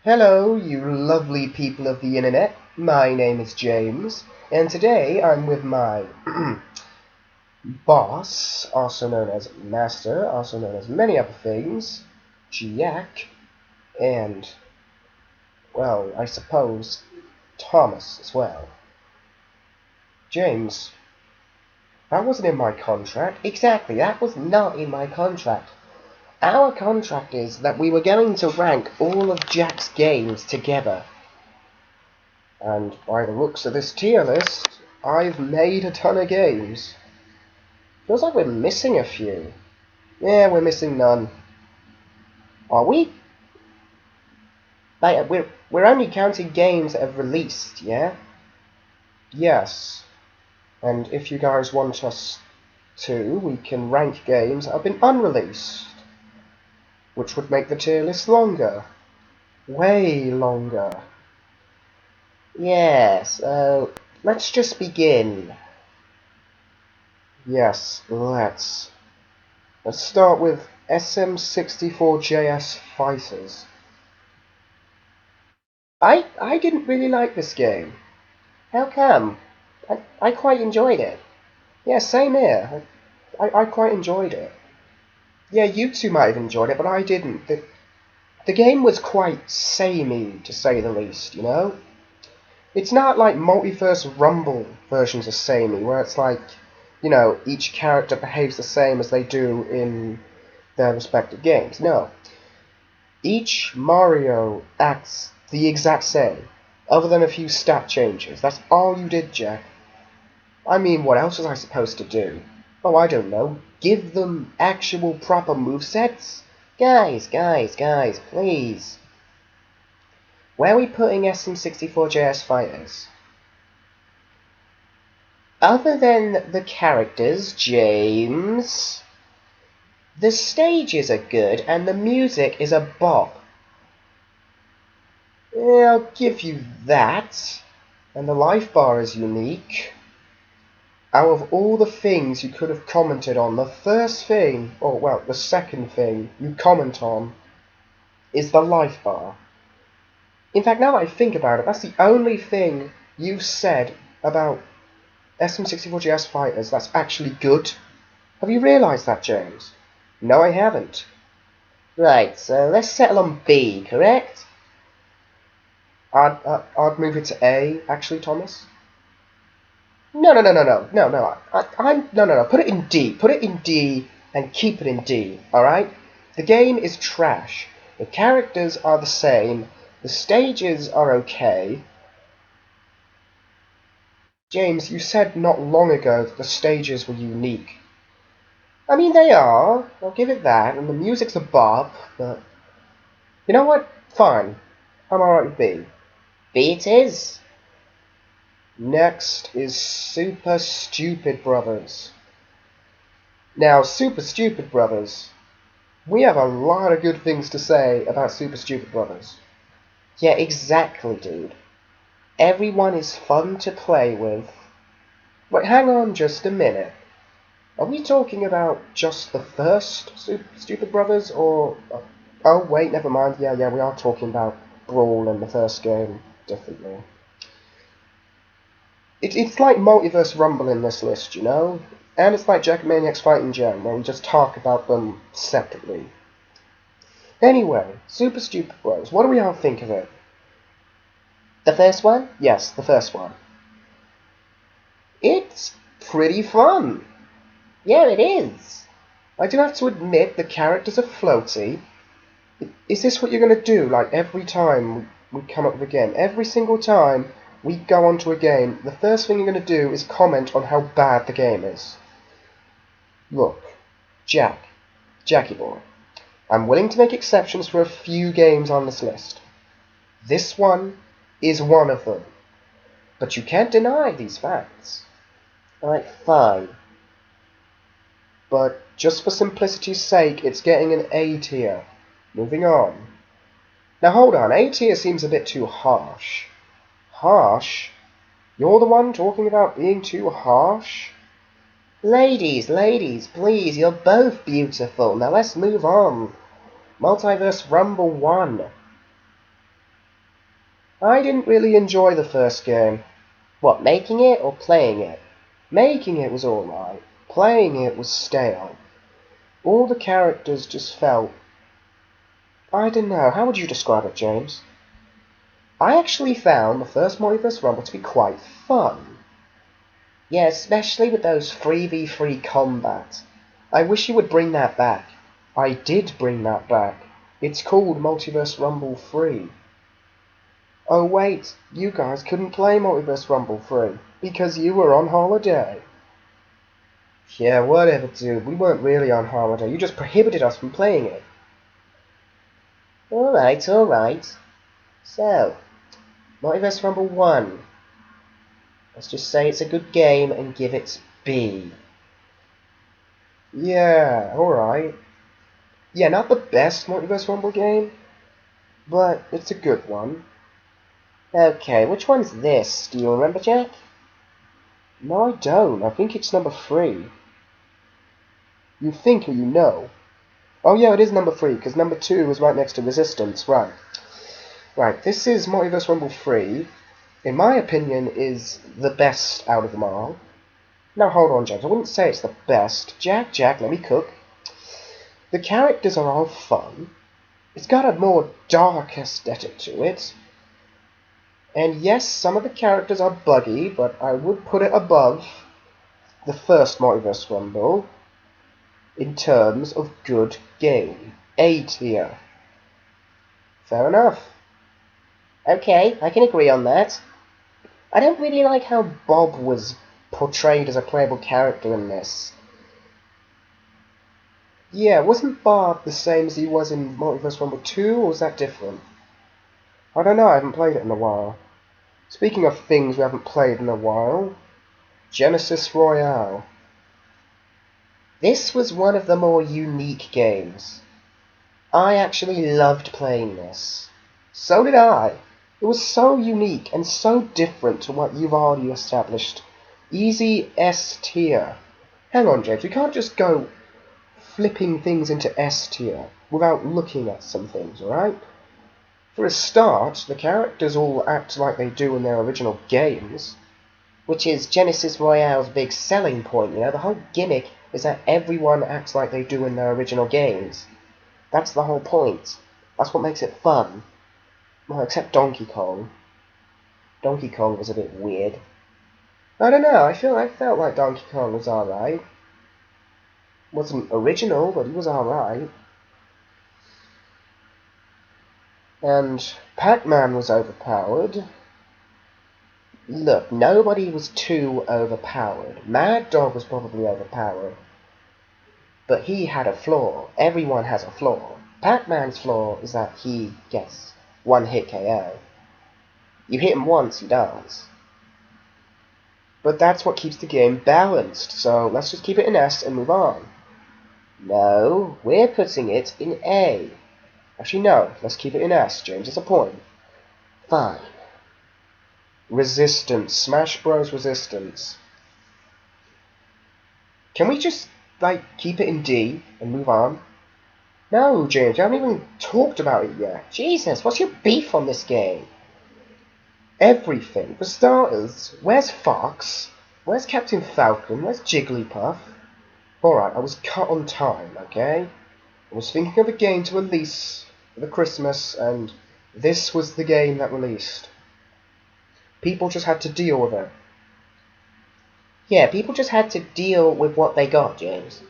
Hello, you lovely people of the internet. My name is James, and today I'm with my boss, also known as Master, also known as many other things, Jack, and, well, I suppose, Thomas as well. James, that wasn't in my contract. Exactly, that was not in my contract. Our contract is that we were going to rank all of Jack's games together. And by the looks of this tier list, I've made a ton of games. Feels like we're missing a few. Yeah, we're missing none. Are we? Like, we're only counting games that have released, yeah? Yes. And if you guys want us to, we can rank games that have been unreleased. Which would make the tier list longer. Way longer. Yes, let's just begin. Yes, let's. Let's start with SM64JS Fighters. I didn't really like this game. How come? I quite enjoyed it. Yeah, same here. I quite enjoyed it. Yeah, you two might have enjoyed it, but I didn't. The game was quite samey, to say the least, you know? It's not like Multiverse Rumble versions of samey, where it's like, you know, each character behaves the same as they do in their respective games. No. Each Mario acts the exact same, other than a few stat changes. That's all you did, Jack. I mean, what else was I supposed to do? Oh, I don't know. Give them actual proper movesets? Guys, please. Where are we putting SM64JS Fighters? Other than the characters, James, the stages are good and the music is a bop. Yeah, I'll give you that. And the life bar is unique. Out of all the things you could have commented on, the first thing, or well, the second thing you comment on is the life bar. In fact, now that I think about it, that's the only thing you've said about SM64GS Fighters that's actually good. Have you realised that, James? No, I haven't. Right, so let's settle on B, correct? I'd move it to A, actually, Thomas. No. No. Put it in D. Put it in D and keep it in D. All right. The game is trash. The characters are the same. The stages are okay. James, you said not long ago that the stages were unique. I mean, they are. I'll give it that. And the music's a bop. But you know what? Fine. I'm alright with B. B it is. Next is Super Stupid Brothers. Now, Super Stupid Brothers. We have a lot of good things to say about Super Stupid Brothers. Yeah, exactly, dude. Everyone is fun to play with. Wait, hang on just a minute. Are we talking about just the first Super Stupid Brothers, or... oh, wait, never mind. Yeah, we are talking about Brawl in the first game differently. It's like Multiverse Rumble in this list, you know? And it's like Jackmaniac's Fighting Jam, where we just talk about them separately. Anyway, Super Stupid Bros, what do we all think of it? The first one? Yes, the first one. It's pretty fun. Yeah, it is. I do have to admit the characters are floaty. Is this what you're going to do, like, every time we come up with a game? Every single time we go onto a game, the first thing you're going to do is comment on how bad the game is. Look, Jackie boy, I'm willing to make exceptions for a few games on this list. This one is one of them. But you can't deny these facts. Alright, fine. But just for simplicity's sake, it's getting an A tier. Moving on. Now hold on, A tier seems a bit too harsh. Harsh? You're the one talking about being too harsh? Ladies, please, you're both beautiful. Now let's move on. Multiverse Rumble 1. I didn't really enjoy the first game. What, making it or playing it? Making it was alright. Playing it was stale. All the characters just felt... I don't know, how would you describe it, James? I actually found the first Multiverse Rumble to be quite fun. Yeah, especially with those 3v3 combat. I wish you would bring that back. I did bring that back. It's called Multiverse Rumble 3. Oh wait, you guys couldn't play Multiverse Rumble 3 because you were on holiday. Yeah, whatever, dude. We weren't really on holiday. You just prohibited us from playing it. Alright, alright. So, Multiverse Rumble 1. Let's just say it's a good game and give it B. Yeah, alright. Yeah, not the best Multiverse Rumble game, but it's a good one. Okay, which one's this? Do you remember, Jack? No, I don't. I think it's number 3. You think or you know? Oh yeah, it is number 3, because number 2 was right next to Resistance, right. Right, this is Multiverse Rumble 3. In my opinion, is the best out of them all. Now hold on, James, I wouldn't say it's the best. Jack, let me cook. The characters are all fun. It's got a more dark aesthetic to it. And yes, some of the characters are buggy, but I would put it above the first Multiverse Rumble in terms of good game. A tier. Fair enough. Okay, I can agree on that. I don't really like how Bob was portrayed as a playable character in this. Yeah, wasn't Bob the same as he was in Multiverse Rumble 2, or was that different? I don't know, I haven't played it in a while. Speaking of things we haven't played in a while, Genesis Royale. This was one of the more unique games. I actually loved playing this. So did I. It was so unique and so different to what you've already established. Easy S tier. Hang on, James, we can't just go flipping things into S tier without looking at some things, alright? For a start, the characters all act like they do in their original games, which is Genesis Royale's big selling point, you know? The whole gimmick is that everyone acts like they do in their original games. That's the whole point. That's what makes it fun. Well, except Donkey Kong. Donkey Kong was a bit weird. I don't know, I felt like Donkey Kong was alright. Wasn't original, but he was alright. And Pac-Man was overpowered. Look, nobody was too overpowered. Mad Dog was probably overpowered. But he had a flaw. Everyone has a flaw. Pac-Man's flaw is that he gets one-hit KO. You hit him once, he dies. But that's what keeps the game balanced, so let's just keep it in S and move on. No, we're putting it in A. Actually, no, let's keep it in S, James, it's a point. Fine. Resistance, Smash Bros. Resistance. Can we just, keep it in D and move on? No, James, I haven't even talked about it yet. Jesus, what's your beef on this game? Everything. For starters, where's Fox? Where's Captain Falcon? Where's Jigglypuff? Alright, I was cut on time, okay? I was thinking of a game to release for the Christmas, and this was the game that released. People just had to deal with it. Yeah, people just had to deal with what they got, James.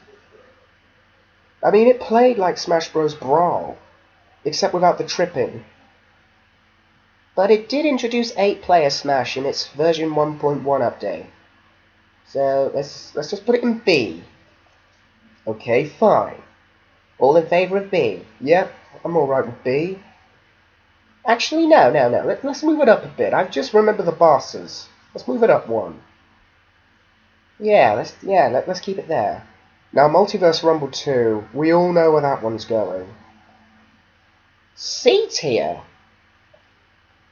I mean, it played like Smash Bros. Brawl, except without the tripping. But it did introduce 8-player Smash in its version 1.1 update. So, let's just put it in B. Okay, fine. All in favour of B? Yep, I'm alright with B. Actually, no. Let's move it up a bit. I've just remembered the bosses. Let's move it up one. Yeah, let's keep it there. Now, Multiverse Rumble 2, we all know where that one's going. C tier.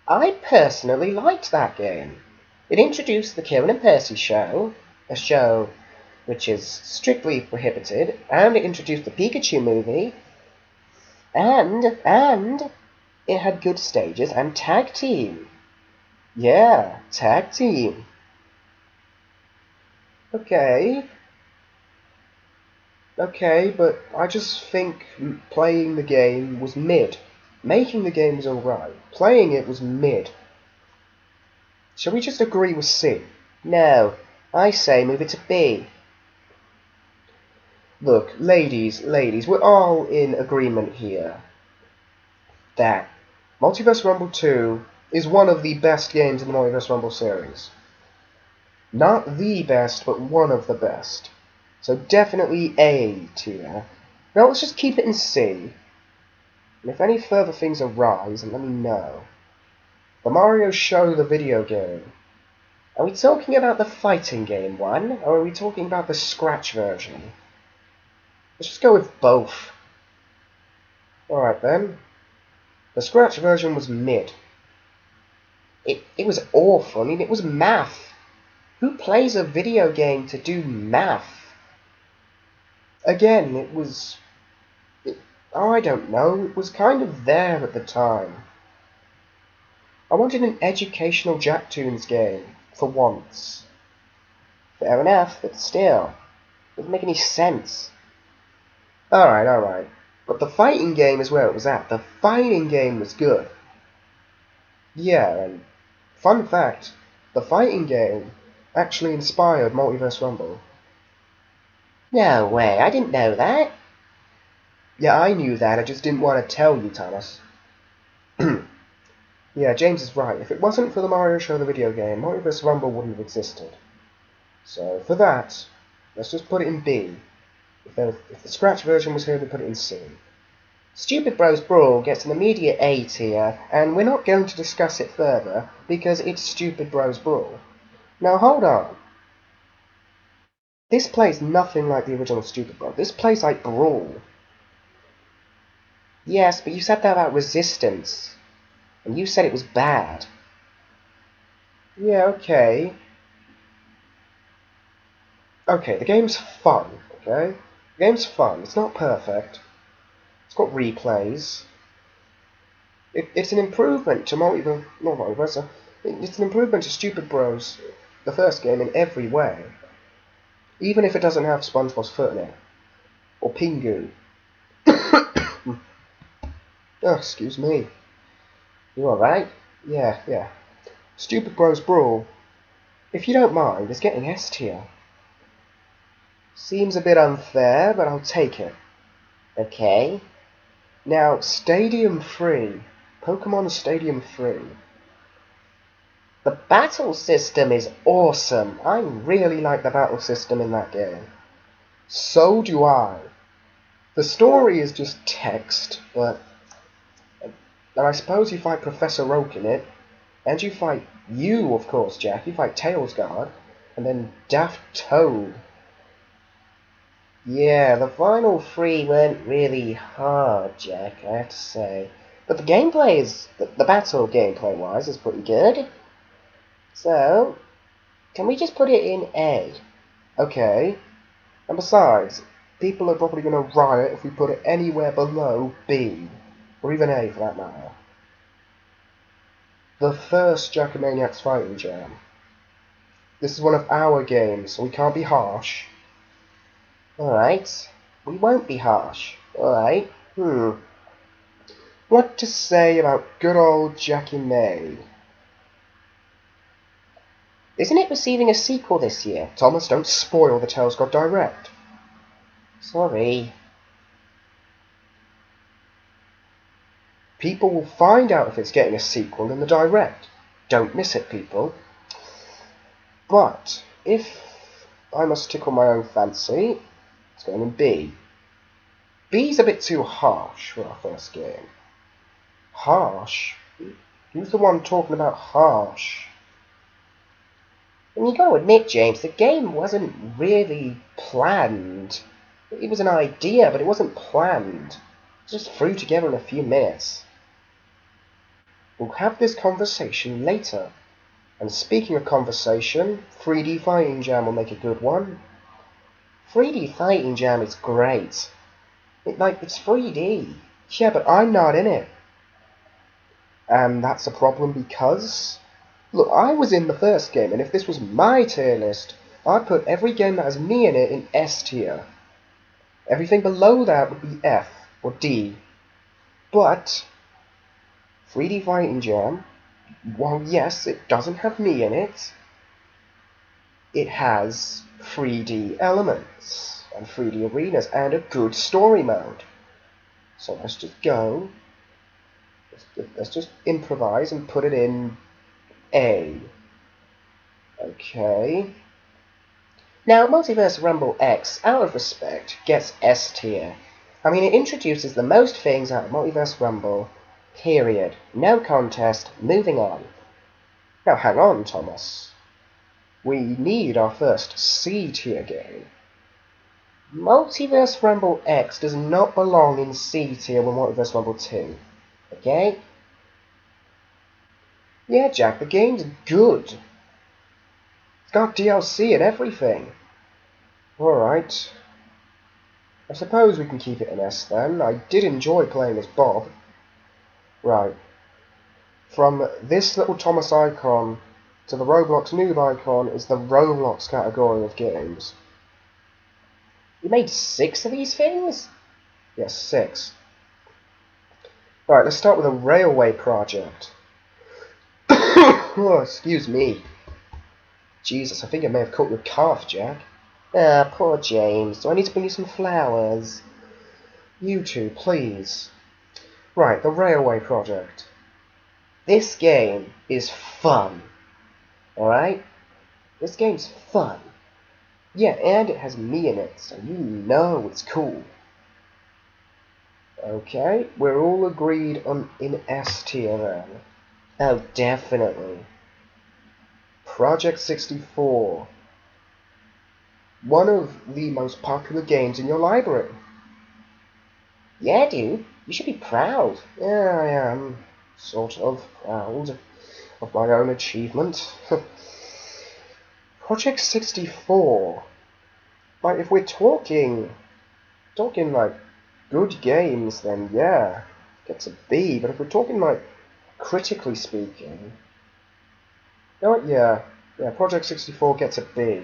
I personally liked that game. It introduced the Kieran and Percy show, a show which is strictly prohibited, and it introduced the Pikachu movie, and It had good stages and tag team. Yeah, tag team. Okay. Okay, but I just think playing the game was mid. Making the game was alright. Playing it was mid. Shall we just agree with C? No. I say move it to B. Look, ladies, we're all in agreement here that Multiverse Rumble 2 is one of the best games in the Multiverse Rumble series. Not the best, but one of the best. So definitely A tier. Now let's just keep it in C. And if any further things arise, let me know. The Mario Show, the video game. Are we talking about the fighting game one, or are we talking about the Scratch version? Let's just go with both. Alright then. The Scratch version was mid. It was awful. I mean, it was math. Who plays a video game to do math? Again, it was... I don't know. It was kind of there at the time. I wanted an educational Jacktoons game, for once. Fair enough, but still. It doesn't make any sense. Alright. But the fighting game is where it was at. The fighting game was good. Yeah, and fun fact, the fighting game actually inspired Multiverse Rumble. No way, I didn't know that. Yeah, I knew that, I just didn't want to tell you, Thomas. Yeah, James is right. If it wasn't for the Mario Show, the video game, Multiverse Rumble wouldn't have existed. So, for that, let's just put it in B. If the Scratch version was here, we'd put it in C. Stupid Bros Brawl gets an immediate A tier, and we're not going to discuss it further, because it's Stupid Bros Brawl. Now, hold on. This plays nothing like the original Stupid Bros. This plays like Brawl. Yes, but you said that about Resistance. And you said it was bad. Yeah, okay. Okay, the game's fun, okay? The game's fun. It's not perfect. It's got replays. It's an improvement to Multiverse. It's an improvement to Stupid Bros, the first game, in every way. Even if it doesn't have SpongeBob's foot in it. Or Pingu. Oh, excuse me. You alright? Yeah. Stupid Bros Brawl, if you don't mind, is getting S tier. Seems a bit unfair, but I'll take it. Okay. Now, Stadium 3. Pokemon Stadium 3. The battle system is awesome. I really like the battle system in that game. So do I. The story is just text, but... And I suppose you fight Professor Oak in it, and you fight you, of course, Jack. You fight TailsGod, and then Daft Toad. Yeah, the final three weren't really hard, Jack, I have to say. But the gameplay is... The battle gameplay-wise is pretty good. So, can we just put it in A? Okay. And besides, people are probably going to riot if we put it anywhere below B. Or even A, for that matter. The first Jackamaniacs Fighting Jam. This is one of our games, so we can't be harsh. Alright. We won't be harsh. Alright. What to say about good old Jackie May? Isn't it receiving a sequel this year? Thomas, don't spoil the TailsGod Direct. Sorry. People will find out if it's getting a sequel in the Direct. Don't miss it, people. But, if I must tickle my own fancy, it's going in B. B's a bit too harsh for our first game. Harsh? Who's the one talking about harsh? And you gotta admit, James, the game wasn't really planned. It was an idea, but it wasn't planned. It just threw together in a few minutes. We'll have this conversation later. And speaking of conversation, 3D Fighting Jam will make a good one. 3D Fighting Jam is great. It's 3D. Yeah, but I'm not in it. And that's a problem because, look, I was in the first game, and if this was my tier list, I'd put every game that has me in it in S tier. Everything below that would be F or D. But 3D Fighting Jam, while yes, it doesn't have me in it, it has 3D elements and 3D arenas and a good story mode. So let's just go. Let's just improvise and put it in A. Okay. Now, Multiverse Rumble X, out of respect, gets S tier. I mean, it introduces the most things out of Multiverse Rumble, period. No contest, moving on. Now, hang on, Thomas. We need our first C tier game. Multiverse Rumble X does not belong in C tier with Multiverse Rumble 2. Okay? Yeah, Jack, the game's good. It's got DLC and everything. Alright. I suppose we can keep it in S then. I did enjoy playing as Bob. Right. From this little Thomas icon to the Roblox noob icon is the Roblox category of games. You made 6 of these things? Yes, 6. Right, let's start with a railway project. Oh, excuse me. Jesus, I think I may have caught your cough, Jack. Ah, poor James. Do I need to bring you some flowers? You two, please. Right, the railway project. This game is fun. Alright? This game's fun. Yeah, and it has me in it, so you know it's cool. Okay, we're all agreed on in S tier then. Oh, definitely. Project 64. One of the most popular games in your library. Yeah, dude, you should be proud. Yeah, I am sort of proud of my own achievement. Project 64. Like, if we're talking like good games, then yeah, gets a B. But if we're talking like critically speaking, you know what? Yeah, Project 64 gets a B.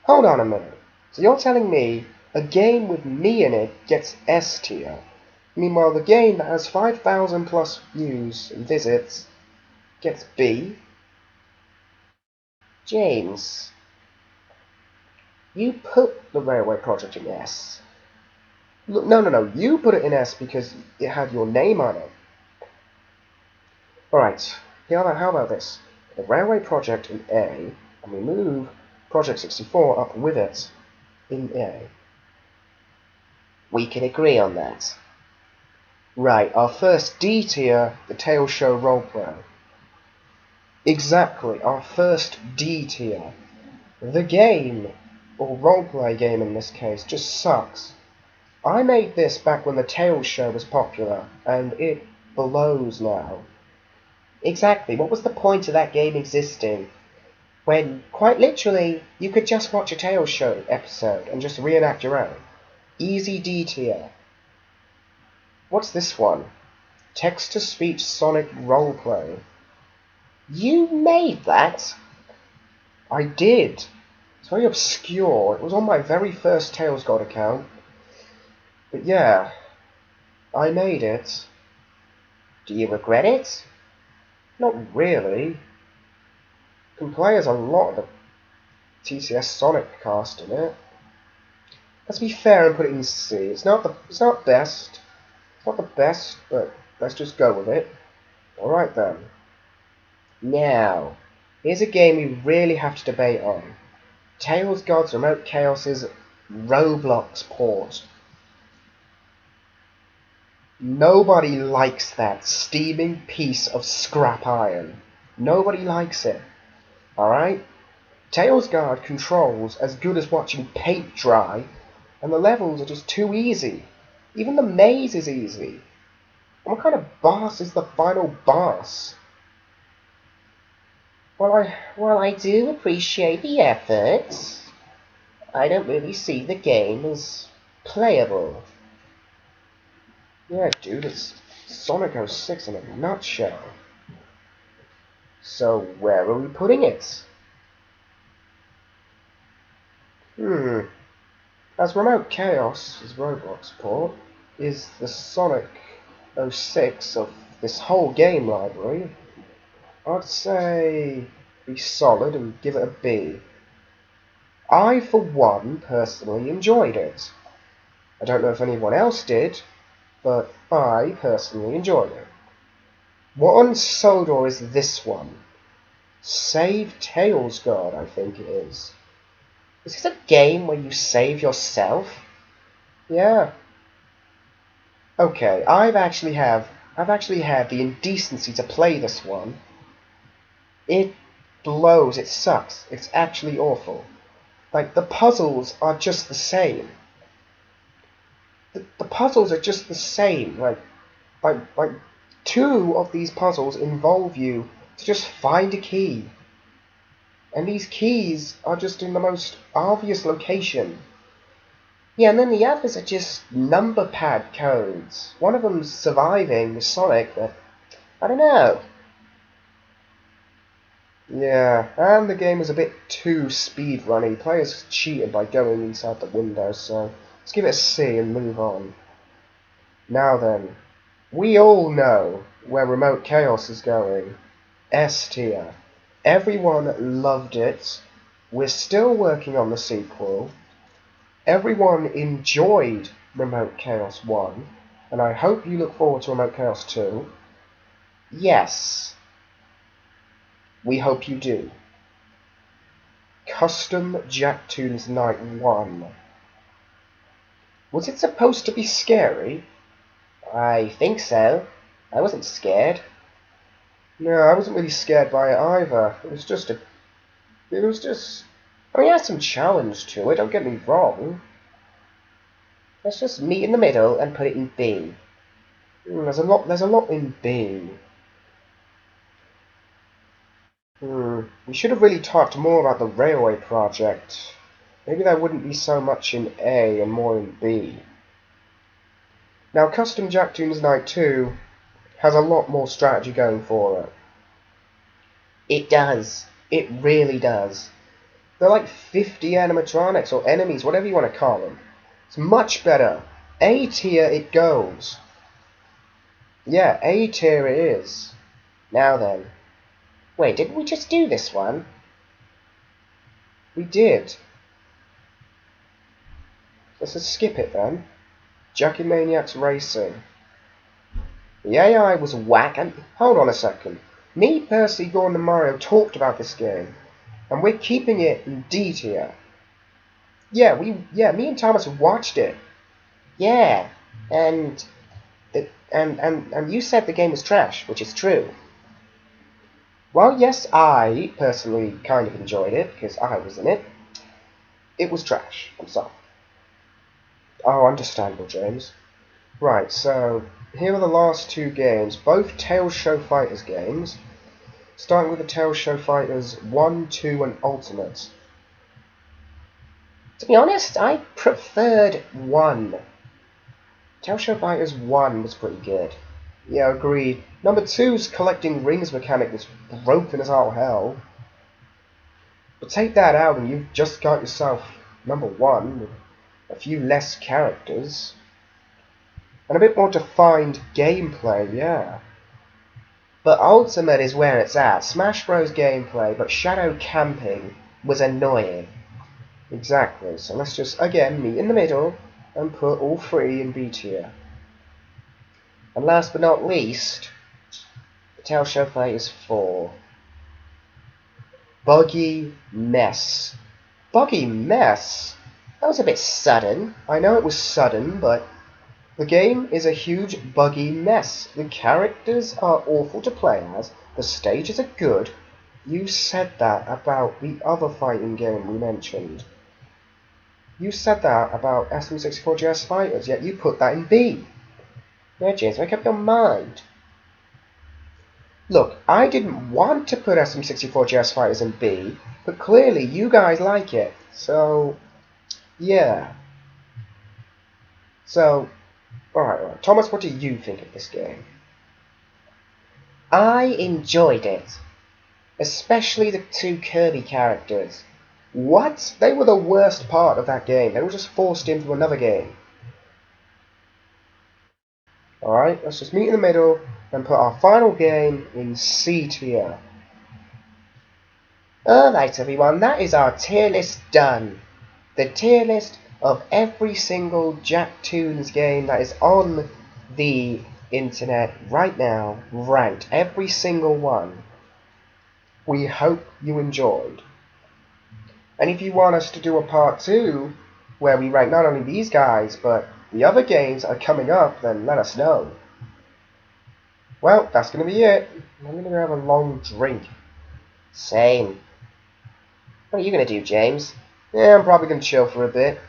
Hold on a minute. So you're telling me a game with me in it gets S tier? Meanwhile, the game that has 5,000 plus views and visits gets B? James, you put the railway project in S. Look, no, you put it in S because it had your name on it. Alright, how about this? The railway project in A, and we move Project 64 up with it in A. We can agree on that. Right, our first D tier, the Tail Show roleplay. Exactly, our first D tier. The game, or roleplay game in this case, just sucks. I made this back when the Tail Show was popular, and it blows now. Exactly, what was the point of that game existing? When, quite literally, you could just watch a Tail Show episode and just reenact your own. Easy D tier. What's this one? Text-to-speech Sonic roleplay. You made that? I did. It's very obscure. It was on my very first TailsGod account. But yeah, I made it. Do you regret it? Not really. You can play as a lot of the TCS Sonic cast in it. Let's be fair and put it in C. It's not best. It's not the best, but let's just go with it. Alright then. Now, here's a game we really have to debate on. TailsGod's Remote Chaos's Roblox port. Nobody likes that steaming piece of scrap iron. Nobody likes it. Alright? TailsGod controls as good as watching paint dry, and the levels are just too easy. Even the maze is easy. And what kind of boss is the final boss? Well, I do appreciate the efforts. I don't really see the game as playable. Yeah, dude, it's Sonic 06 in a nutshell. So where are we putting it? As Remote Chaos' Roblox port is the Sonic 06 of this whole game library, I'd say be solid and give it a B. I, for one, personally enjoyed it. I don't know if anyone else did, but I personally enjoyed it. What on Sodor is this one? TheGreatTailsGod, I think it is. Is this a game where you save yourself? Yeah. Okay, I've actually had the indecency to play this one. It blows, it sucks. It's actually awful. Like, the puzzles are just the same. The puzzles are just the same. Like, two of these puzzles involve you to just find a key. And these keys are just in the most obvious location. Yeah, and then the others are just number pad codes. One of them's surviving Sonic, but I don't know. Yeah, and the game is a bit too speedrunny. Players cheated by going inside the window, so let's give it a C and move on. Now then, we all know where Remote Chaos is going. S tier. Everyone loved it. We're still working on the sequel. Everyone enjoyed Remote Chaos 1, and I hope you look forward to Remote Chaos 2. Yes, we hope you do. Custom Jacktoons Night 1. Was it supposed to be scary? I think so. I wasn't scared. No, I wasn't really scared by it either. It was just... I mean, it had some challenge to it, don't get me wrong. Let's just meet in the middle and put it in B. There's a lot in B. We should have really talked more about the railway project. Maybe there wouldn't be so much in A and more in B. Now, Custom Jacktoons Night 2 has a lot more strategy going for it. It does. It really does. They're like 50 animatronics or enemies, whatever you want to call them. It's much better. A tier it goes. Yeah, A tier it is. Now then. Wait, didn't we just do this one? We did. Let's just skip it then. Jackie Maniacs Racing. The AI was whack, and hold on a second. Me, Percy, Gordon, and Mario talked about this game, and we're keeping it in D tier. Yeah, me and Thomas watched it. Yeah, and you said the game was trash, which is true. Well, yes, I personally kind of enjoyed it because I was in it. It was trash. I'm sorry. Oh, understandable, James. Right, so here are the last two games, both Tails Show Fighters games. Starting with the Tails Show Fighters 1, 2, and Ultimate. To be honest, I preferred 1. Tails Show Fighters 1 was pretty good. Yeah, agreed. Number 2's collecting rings mechanic was broken as all hell. But take that out and you've just got yourself number 1 with a few less characters. And a bit more defined gameplay, yeah. But Ultimate is where it's at. Smash Bros. Gameplay, but shadow camping was annoying. Exactly, so let's just, again, meet in the middle and put all three in B tier. And last but not least, the Tails Show Fighters 4. Buggy Mess. Buggy Mess? That was a bit sudden. I know it was sudden, but the game is a huge buggy mess. The characters are awful to play as. The stages are good. You said that about the other fighting game we mentioned. You said that about SM64GS Fighters, yet you put that in B. Yeah, James, make up your mind. Look, I didn't want to put SM64GS Fighters in B, but clearly you guys like it. So, yeah. So, alright. Thomas, what do you think of this game? I enjoyed it. Especially the two Kirby characters. What? They were the worst part of that game. They were just forced into another game. Alright, let's just meet in the middle and put our final game in C tier. Alright everyone, that is our tier list done. The tier list of every single Jacktoons game that is on the internet right now, ranked. Every single one. We hope you enjoyed. And if you want us to do a part 2, where we rank not only these guys, but the other games that are coming up, then let us know. Well, that's going to be it. I'm going to go have a long drink. Same. What are you going to do, James? Yeah, I'm probably going to chill for a bit.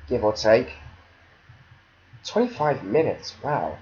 Give or take. 25 minutes, wow.